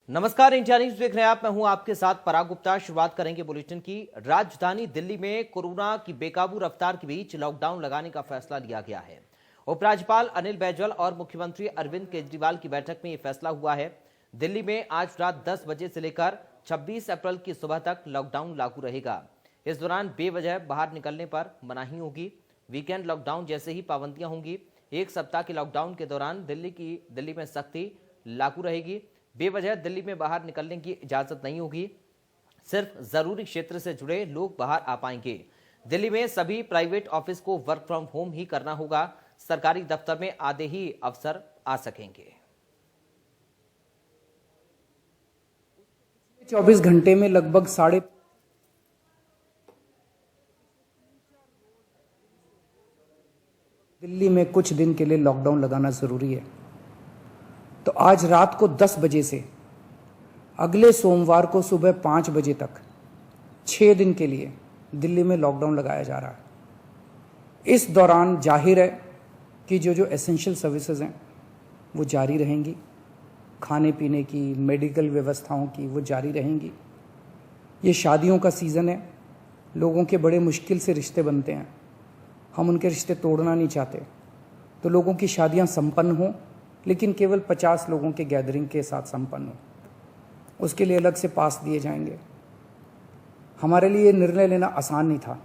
नमस्कार, India news देख रहे हैं आप। मैं हूं आपके साथ पराग गुप्ता। शुरुआत करेंगे बुलेटिन की। राजधानी दिल्ली में कोरोना की बेकाबू रफ्तार के बीच लॉकडाउन लगाने का फैसला लिया गया है। उपराज्यपाल अनिल बैजल और मुख्यमंत्री अरविंद केजरीवाल की बैठक में यह फैसला हुआ है। दिल्ली में आज रात 10 बजे से लेकर 26 अप्रैल की सुबह तक लॉकडाउन लागू रहेगा। इस दौरान बेवजह बाहर निकलने पर मनाही होगी। वीकेंड लॉकडाउन जैसे ही पाबंदियां होंगी। एक सप्ताह के लॉकडाउन के दौरान दिल्ली में सख्ती लागू रहेगी। बेवजह दिल्ली में बाहर निकलने की इजाजत नहीं होगी। सिर्फ जरूरी क्षेत्र से जुड़े लोग बाहर आ पाएंगे। दिल्ली में सभी प्राइवेट ऑफिस को वर्क फ्रॉम होम ही करना होगा। सरकारी दफ्तर में आधे ही अफसर आ सकेंगे। 24 घंटे में लगभग दिल्ली में कुछ दिन के लिए लॉकडाउन लगाना जरूरी है। तो आज रात को 10 बजे से अगले सोमवार को सुबह 5 बजे तक 6 दिन के लिए दिल्ली में लॉकडाउन लगाया जा रहा है। इस दौरान जाहिर है कि जो एसेंशियल सर्विसेज हैं वो जारी रहेंगी। खाने पीने की, मेडिकल व्यवस्थाओं की वो जारी रहेंगी। ये शादियों का सीज़न है। लोगों के बड़े मुश्किल से रिश्ते बनते हैं। हम उनके रिश्ते तोड़ना नहीं चाहते। तो लोगों की शादियां संपन्न हों, लेकिन केवल 50 लोगों के गैदरिंग के साथ संपन्न हो। उसके लिए अलग से पास दिए जाएंगे। हमारे लिए निर्णय लेना आसान नहीं था,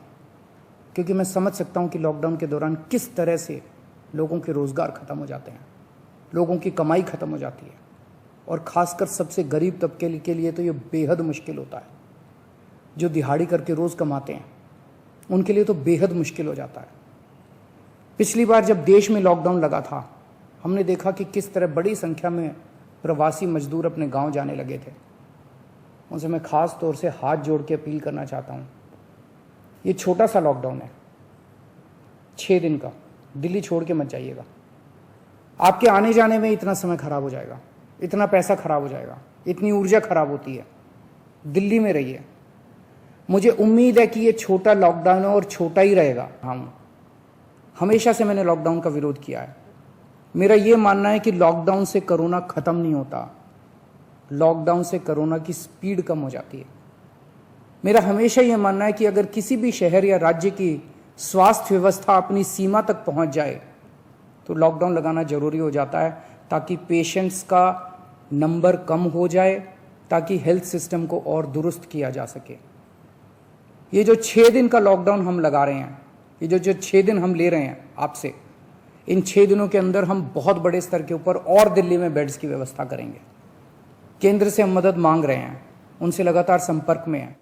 क्योंकि मैं समझ सकता हूं कि लॉकडाउन के दौरान किस तरह से लोगों के रोज़गार ख़त्म हो जाते हैं, लोगों की कमाई ख़त्म हो जाती है। और ख़ासकर सबसे गरीब तबके के लिए तो ये बेहद मुश्किल होता है। जो दिहाड़ी करके रोज़ कमाते हैं उनके लिए तो बेहद मुश्किल हो जाता है। पिछली बार जब देश में लॉकडाउन लगा था, हमने देखा कि किस तरह बड़ी संख्या में प्रवासी मजदूर अपने गांव जाने लगे थे। उनसे मैं खास तौर से हाथ जोड़ के अपील करना चाहता हूं। ये छोटा सा लॉकडाउन है, 6 दिन का। दिल्ली छोड़ के मत जाइएगा। आपके आने जाने में इतना समय खराब हो जाएगा, इतना पैसा खराब हो जाएगा, इतनी ऊर्जा खराब होती है। दिल्ली में रहिए। मुझे उम्मीद है कि ये छोटा लॉकडाउन है और छोटा ही रहेगा। हमेशा से मैंने लॉकडाउन का विरोध किया है। मेरा ये मानना है कि लॉकडाउन से कोरोना खत्म नहीं होता, लॉकडाउन से कोरोना की स्पीड कम हो जाती है। मेरा हमेशा ये मानना है कि अगर किसी भी शहर या राज्य की स्वास्थ्य व्यवस्था अपनी सीमा तक पहुंच जाए तो लॉकडाउन लगाना जरूरी हो जाता है, ताकि पेशेंट्स का नंबर कम हो जाए, ताकि हेल्थ सिस्टम को और दुरुस्त किया जा सके। ये जो 6 दिन का लॉकडाउन हम लगा रहे हैं, ये जो 6 दिन हम ले रहे हैं आपसे, इन 6 दिनों के अंदर हम बहुत बड़े स्तर के ऊपर और दिल्ली में बेड्स की व्यवस्था करेंगे। केंद्र से हम मदद मांग रहे हैं, उनसे लगातार संपर्क में हैं।